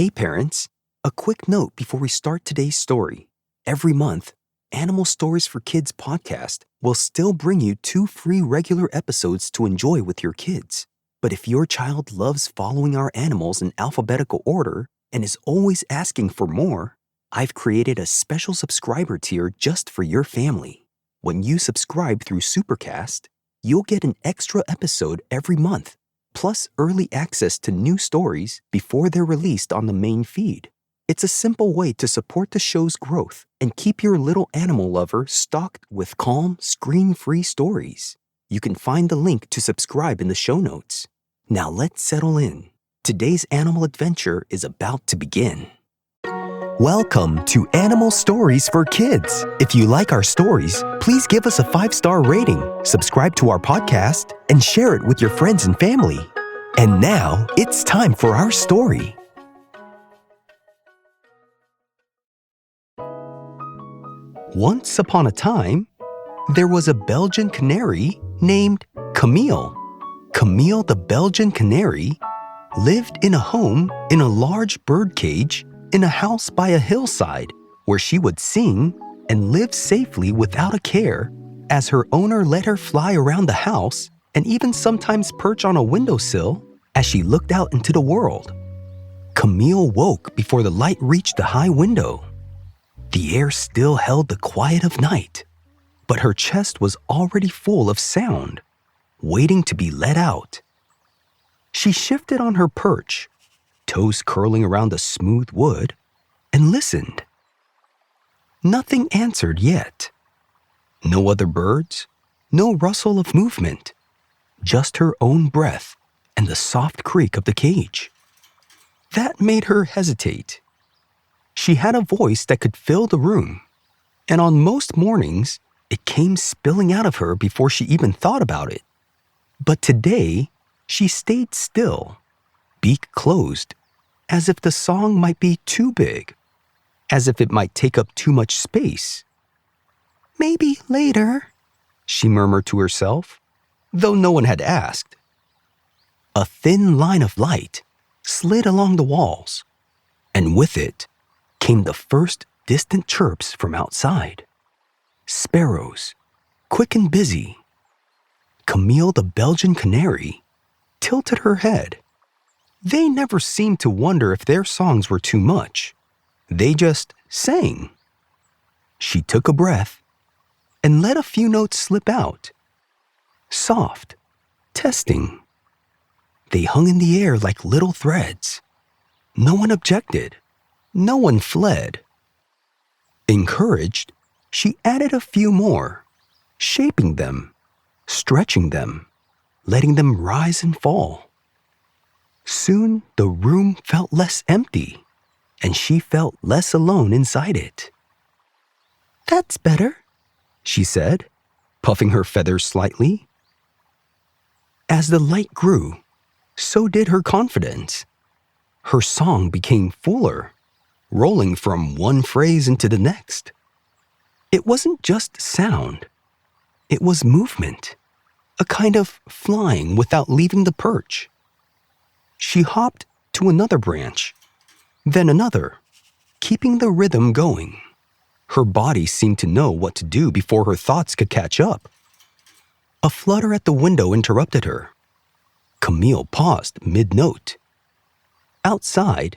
Hey parents, a quick note before we start today's story. Every month, Animal Stories for Kids podcast will still bring you 2 free regular episodes to enjoy with your kids. But if your child loves following our animals in alphabetical order and is always asking for more, I've created a special subscriber tier just for your family. When you subscribe through Supercast, you'll get an extra episode every month, plus early access to new stories before they're released on the main feed. It's a simple way to support the show's growth and keep your little animal lover stocked with calm, screen-free stories. You can find the link to subscribe in the show notes. Now let's settle in. Today's animal adventure is about to begin. Welcome to Animal Stories for Kids. If you like our stories, please give us a 5-star rating, subscribe to our podcast, and share it with your friends and family. And now, it's time for our story. Once upon a time, there was a Belgian canary named Camille. Camille the Belgian canary lived in a home in a large bird cage in a house by a hillside where she would sing and live safely without a care as her owner let her fly around the house and even sometimes perch on a windowsill as she looked out into the world. Camille woke before the light reached the high window. The air still held the quiet of night, but her chest was already full of sound, waiting to be let out. She shifted on her perch, toes curling around the smooth wood, and listened. Nothing answered yet. No other birds, no rustle of movement, just her own breath and the soft creak of the cage. That made her hesitate. She had a voice that could fill the room, and on most mornings, it came spilling out of her before she even thought about it. But today, she stayed still, beak closed, as if the song might be too big, as if it might take up too much space. "Maybe later," she murmured to herself, though no one had asked. A thin line of light slid along the walls, and with it came the first distant chirps from outside. Sparrows, quick and busy. Camille the Belgian canary tilted her head. They never seemed to wonder if their songs were too much. They just sang. She took a breath and let a few notes slip out. Soft, testing. They hung in the air like little threads. No one objected. No one fled. Encouraged, she added a few more, shaping them, stretching them, letting them rise and fall. Soon, the room felt less empty, and she felt less alone inside it. "That's better," she said, puffing her feathers slightly. As the light grew, so did her confidence. Her song became fuller, rolling from one phrase into the next. It wasn't just sound. It was movement, a kind of flying without leaving the perch. She hopped to another branch, then another, keeping the rhythm going. Her body seemed to know what to do before her thoughts could catch up. A flutter at the window interrupted her. Camille paused mid-note. Outside,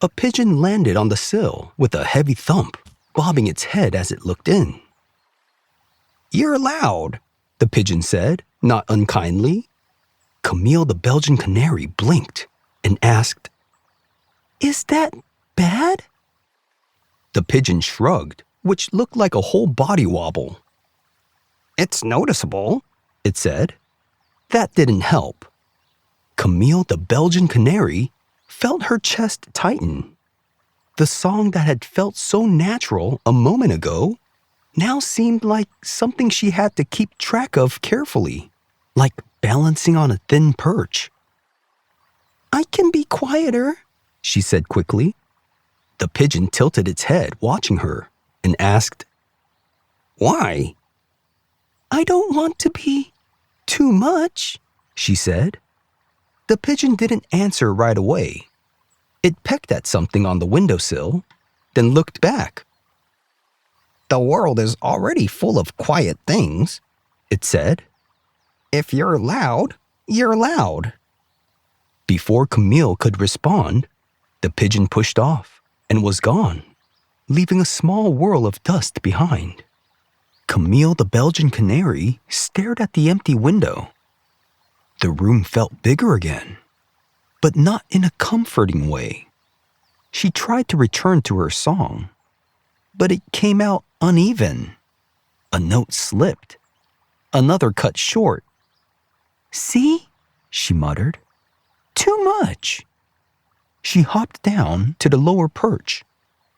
a pigeon landed on the sill with a heavy thump, bobbing its head as it looked in. "You're loud," the pigeon said, not unkindly. Camille the Belgian canary blinked and asked, "Is that bad?" The pigeon shrugged, which looked like a whole body wobble. "It's noticeable," it said. That didn't help. Camille the Belgian canary felt her chest tighten. The song that had felt so natural a moment ago now seemed like something she had to keep track of carefully, like balancing on a thin perch. "I can be quieter," she said quickly. The pigeon tilted its head, watching her, and asked, "Why?" "I don't want to be too much," she said. The pigeon didn't answer right away. It pecked at something on the windowsill, then looked back. "The world is already full of quiet things," it said. "If you're loud, you're loud." Before Camille could respond, the pigeon pushed off and was gone, leaving a small whirl of dust behind. Camille the Belgian Canary stared at the empty window. The room felt bigger again, but not in a comforting way. She tried to return to her song, but it came out uneven. A note slipped. Another cut short. "See?" she muttered. "Too much." She hopped down to the lower perch,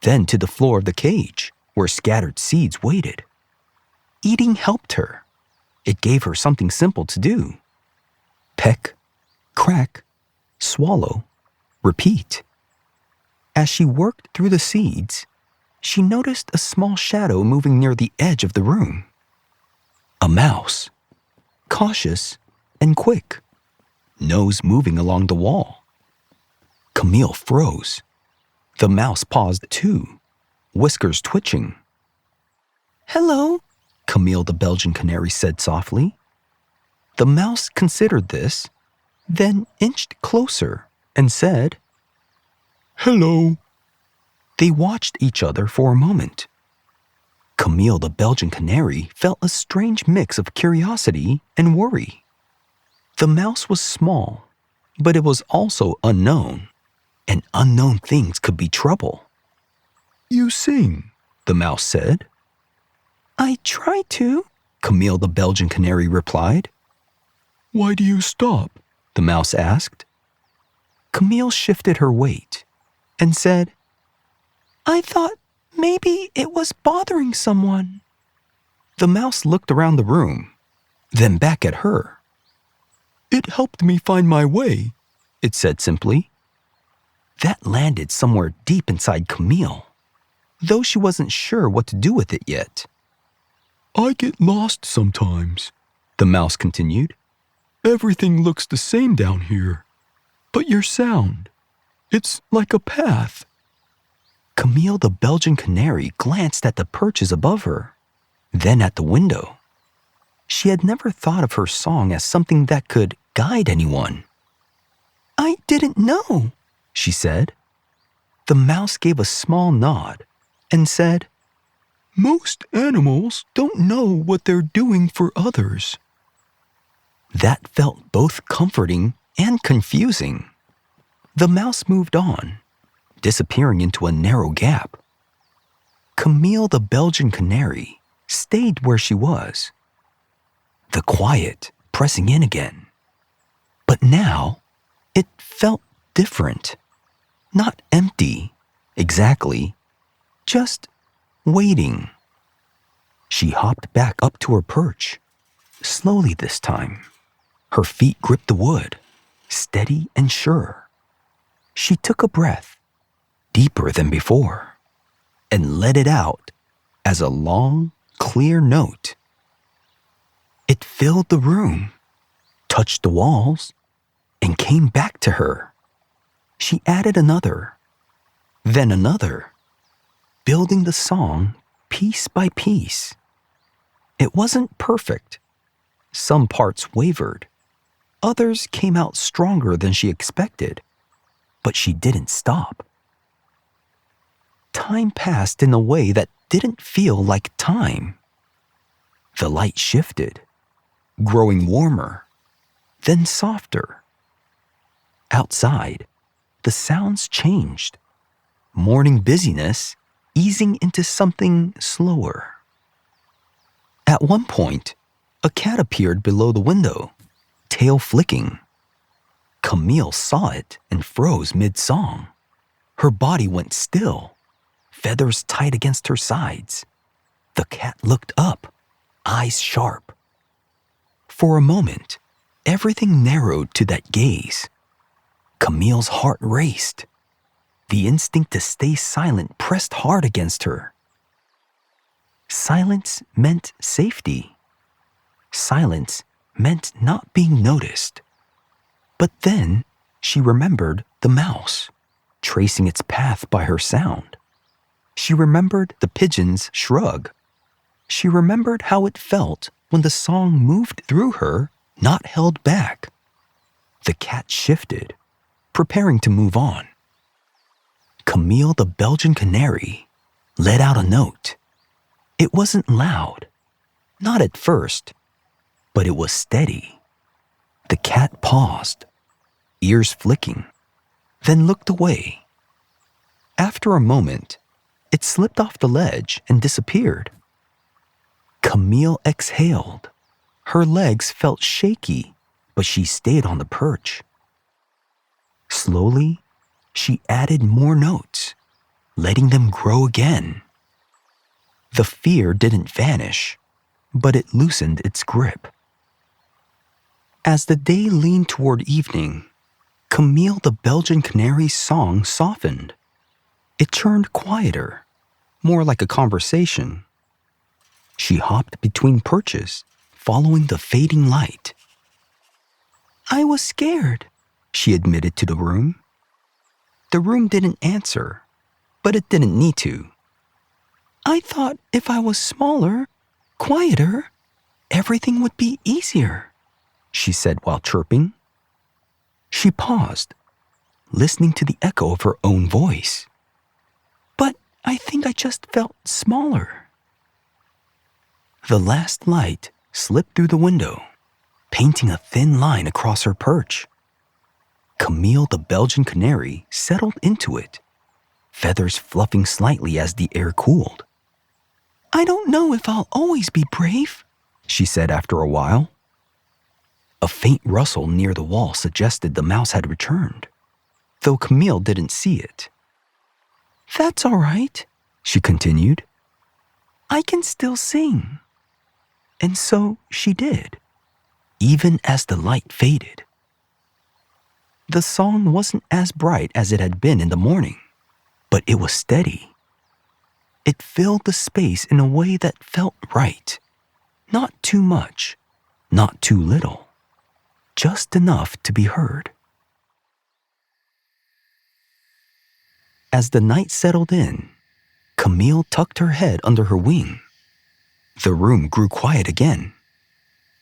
then to the floor of the cage, where scattered seeds waited. Eating helped her. It gave her something simple to do. Peck, crack, swallow, repeat. As she worked through the seeds, she noticed a small shadow moving near the edge of the room. A mouse, cautious and quick, nose moving along the wall. Camille froze. The mouse paused too, whiskers twitching. "Hello," Camille the Belgian Canary said softly. The mouse considered this, then inched closer and said, "Hello." They watched each other for a moment. Camille the Belgian Canary felt a strange mix of curiosity and worry. The mouse was small, but it was also unknown, and unknown things could be trouble. "You sing," the mouse said. "I try to," Camille the Belgian Canary replied. "Why do you stop?" the mouse asked. Camille shifted her weight and said, "I thought maybe it was bothering someone." The mouse looked around the room, then back at her. "It helped me find my way," it said simply. That landed somewhere deep inside Camille, though she wasn't sure what to do with it yet. "I get lost sometimes," the mouse continued. "Everything looks the same down here, but your sound, it's like a path." Camille the Belgian Canary glanced at the perches above her, then at the window. She had never thought of her song as something that could guide anyone. "I didn't know," she said. The mouse gave a small nod and said, "Most animals don't know what they're doing for others." That felt both comforting and confusing. The mouse moved on, disappearing into a narrow gap. Camille the Belgian Canary stayed where she was, the quiet pressing in again. But now, it felt different. Not empty, exactly, just waiting. She hopped back up to her perch, slowly this time. Her feet gripped the wood, steady and sure. She took a breath, deeper than before, and let it out as a long, clear note. It filled the room, touched the walls, and came back to her. She added another, then another, building the song piece by piece. It wasn't perfect. Some parts wavered. Others came out stronger than she expected, but she didn't stop. Time passed in a way that didn't feel like time. The light shifted, growing warmer, then softer. Outside, the sounds changed, morning busyness easing into something slower. At one point, a cat appeared below the window, tail flicking. Camille saw it and froze mid-song. Her body went still, feathers tight against her sides. The cat looked up, eyes sharp. For a moment, everything narrowed to that gaze. Camille's heart raced. The instinct to stay silent pressed hard against her. Silence meant safety. Silence meant not being noticed. But then she remembered the mouse, tracing its path by her sound. She remembered the pigeon's shrug. She remembered how it felt when the song moved through her, not held back. The cat shifted, preparing to move on. Camille the Belgian Canary let out a note. It wasn't loud, not at first, but it was steady. The cat paused, ears flicking, then looked away. After a moment, it slipped off the ledge and disappeared. Camille exhaled. Her legs felt shaky, but she stayed on the perch. Slowly, she added more notes, letting them grow again. The fear didn't vanish, but it loosened its grip. As the day leaned toward evening, Camille the Belgian Canary's song softened. It turned quieter, more like a conversation. She hopped between perches, following the fading light. "I was scared," she admitted to the room. The room didn't answer, but it didn't need to. "I thought if I was smaller, quieter, everything would be easier," she said while chirping. She paused, listening to the echo of her own voice. "But I think I just felt smaller." The last light slipped through the window, painting a thin line across her perch. Camille the Belgian Canary settled into it, feathers fluffing slightly as the air cooled. "I don't know if I'll always be brave," she said after a while. A faint rustle near the wall suggested the mouse had returned, though Camille didn't see it. "That's all right," she continued. "I can still sing." And so she did, even as the light faded. The song wasn't as bright as it had been in the morning, but it was steady. It filled the space in a way that felt right. Not too much, not too little, just enough to be heard. As the night settled in, Camille tucked her head under her wing. The room grew quiet again,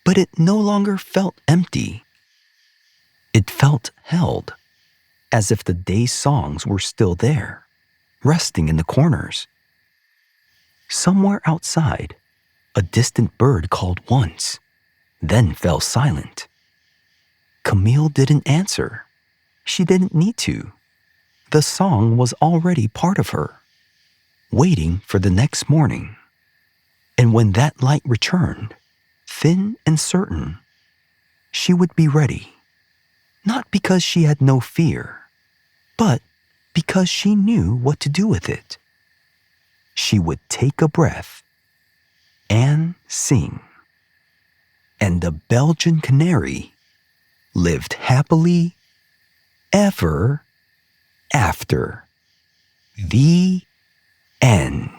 but it no longer felt empty. It felt held, as if the day's songs were still there, resting in the corners. Somewhere outside, a distant bird called once, then fell silent. Camille didn't answer. She didn't need to. The song was already part of her, waiting for the next morning. And when that light returned, thin and certain, she would be ready. Not because she had no fear, but because she knew what to do with it. She would take a breath and sing. And the Belgian Canary lived happily ever after. The end.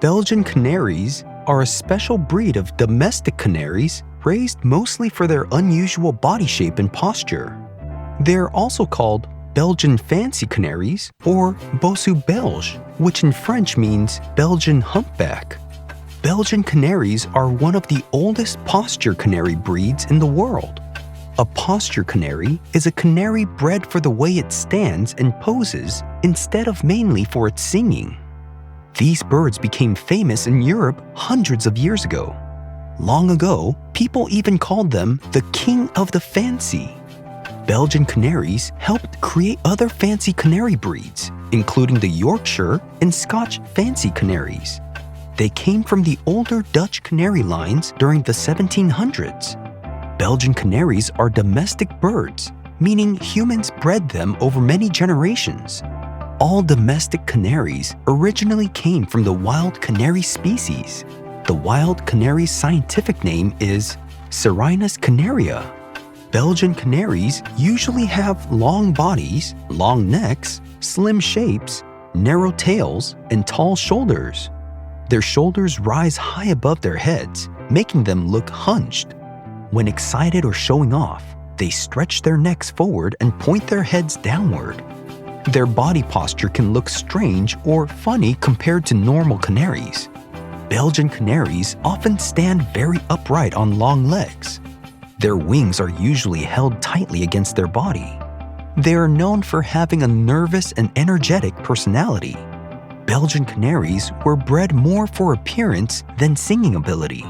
Belgian Canaries are a special breed of domestic canaries raised mostly for their unusual body shape and posture. They're also called Belgian Fancy Canaries or Bossu Belge, which in French means Belgian humpback. Belgian Canaries are one of the oldest posture canary breeds in the world. A posture canary is a canary bred for the way it stands and poses instead of mainly for its singing. These birds became famous in Europe hundreds of years ago. Long ago, people even called them the king of the fancy. Belgian Canaries helped create other fancy canary breeds, including the Yorkshire and Scotch fancy canaries. They came from the older Dutch canary lines during the 1700s. Belgian Canaries are domestic birds, meaning humans bred them over many generations. All domestic canaries originally came from the wild canary species. The wild canary's scientific name is Cerinus canaria. Belgian canaries usually have long bodies, long necks, slim shapes, narrow tails, and tall shoulders. Their shoulders rise high above their heads, making them look hunched. When excited or showing off, they stretch their necks forward and point their heads downward. Their body posture can look strange or funny compared to normal canaries. Belgian canaries often stand very upright on long legs. Their wings are usually held tightly against their body. They are known for having a nervous and energetic personality. Belgian canaries were bred more for appearance than singing ability.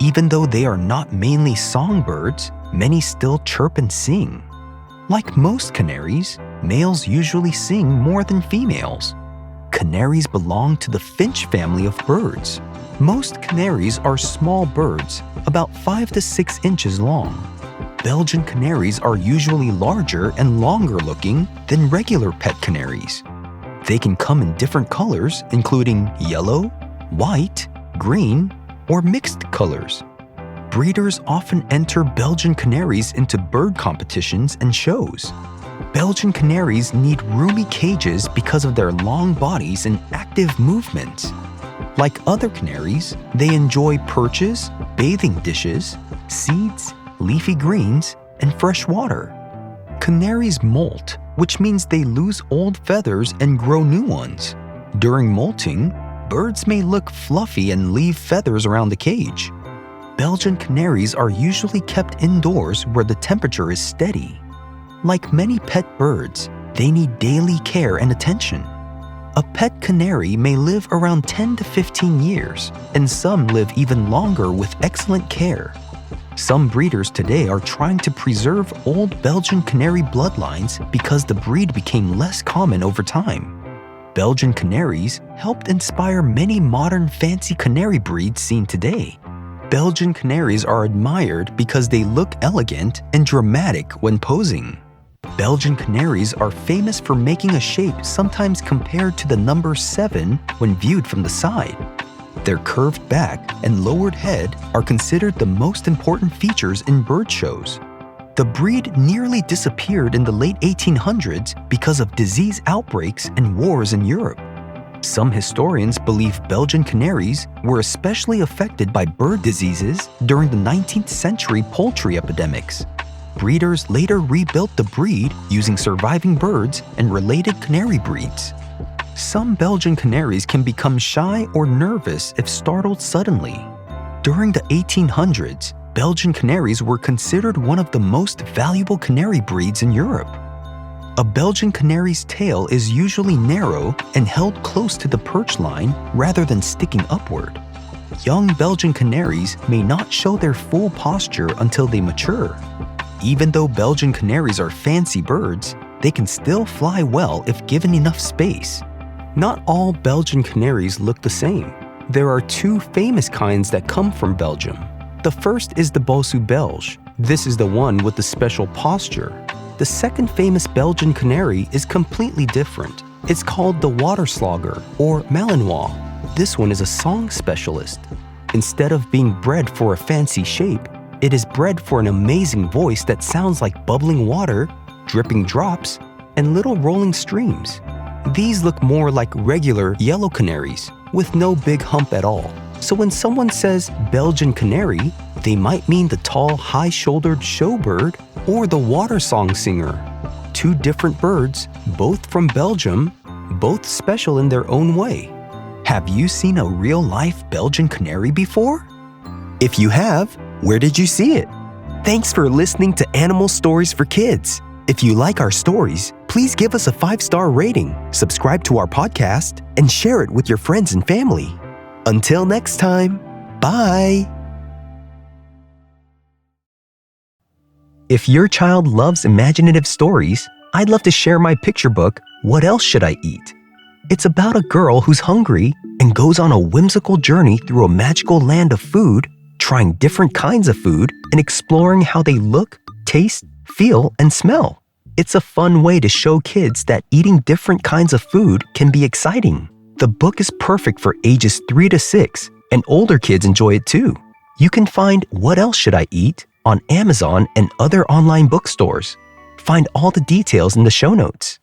Even though they are not mainly songbirds, many still chirp and sing. Like most canaries, males usually sing more than females. Canaries belong to the finch family of birds. Most canaries are small birds, about 5 to 6 inches long. Belgian canaries are usually larger and longer looking than regular pet canaries. They can come in different colors, including yellow, white, green, or mixed colors. Breeders often enter Belgian canaries into bird competitions and shows. Belgian canaries need roomy cages because of their long bodies and active movements. Like other canaries, they enjoy perches, bathing dishes, seeds, leafy greens, and fresh water. Canaries molt, which means they lose old feathers and grow new ones. During molting, birds may look fluffy and leave feathers around the cage. Belgian canaries are usually kept indoors where the temperature is steady. Like many pet birds, they need daily care and attention. A pet canary may live around 10 to 15 years, and some live even longer with excellent care. Some breeders today are trying to preserve old Belgian canary bloodlines because the breed became less common over time. Belgian canaries helped inspire many modern fancy canary breeds seen today. Belgian canaries are admired because they look elegant and dramatic when posing. Belgian canaries are famous for making a shape sometimes compared to the number 7 when viewed from the side. Their curved back and lowered head are considered the most important features in bird shows. The breed nearly disappeared in the late 1800s because of disease outbreaks and wars in Europe. Some historians believe Belgian canaries were especially affected by bird diseases during the 19th century poultry epidemics. Breeders later rebuilt the breed using surviving birds and related canary breeds. Some Belgian canaries can become shy or nervous if startled suddenly. During the 1800s, Belgian canaries were considered one of the most valuable canary breeds in Europe. A Belgian canary's tail is usually narrow and held close to the perch line rather than sticking upward. Young Belgian canaries may not show their full posture until they mature. Even though Belgian canaries are fancy birds, they can still fly well if given enough space. Not all Belgian canaries look the same. There are 2 famous kinds that come from Belgium. The first is the Bossu Belge. This is the one with the special posture. The second famous Belgian canary is completely different. It's called the waterslogger or Malinois. This one is a song specialist. Instead of being bred for a fancy shape, it is bred for an amazing voice that sounds like bubbling water, dripping drops, and little rolling streams. These look more like regular yellow canaries, with no big hump at all. So when someone says Belgian canary, they might mean the tall, high-shouldered showbird or the water song singer. 2 different birds, both from Belgium, both special in their own way. Have you seen a real-life Belgian canary before? If you have, where did you see it? Thanks for listening to Animal Stories for Kids. If you like our stories, please give us a 5-star rating, subscribe to our podcast, and share it with your friends and family. Until next time, bye! If your child loves imaginative stories, I'd love to share my picture book, What Else Should I Eat? It's about a girl who's hungry and goes on a whimsical journey through a magical land of food, trying different kinds of food and exploring how they look, taste, feel, and smell. It's a fun way to show kids that eating different kinds of food can be exciting. The book is perfect for ages 3 to 6, and older kids enjoy it too. You can find What Else Should I Eat on Amazon and other online bookstores. Find all the details in the show notes.